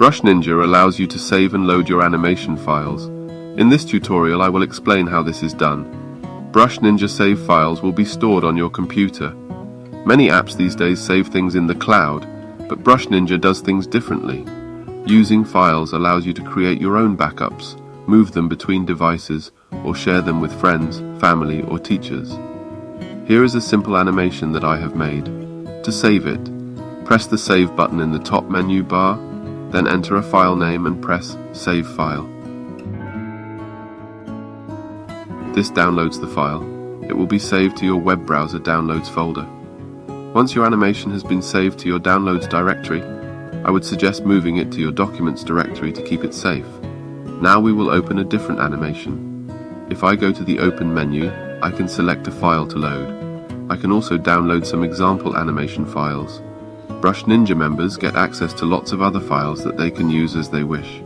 Brush Ninja allows you to save and load your animation files. In this tutorial I will explain how this is done. Brush Ninja save files will be stored on your computer. Many apps these days save things in the cloud, but Brush Ninja does things differently. Using files allows you to create your own backups, move them between devices, or share them with friends, family, or teachers. Here is a simple animation that I have made. To save it, press the Save button in the top menu bar, then enter a file name and press Save File. This downloads the file. It will be saved to your web browser Downloads folder. Once your animation has been saved to your Downloads directory, I would suggest moving it to your Documents directory to keep it safe. Now we will open a different animation. If I go to the Open menu, I can select a file to load. I can also download some example animation files. Brush Ninja members get access to lots of other files that they can use as they wish.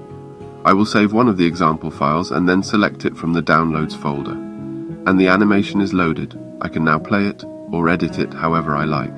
I will save one of the example files and then select it from the Downloads folder. And the animation is loaded. I can now play it or edit it however I like.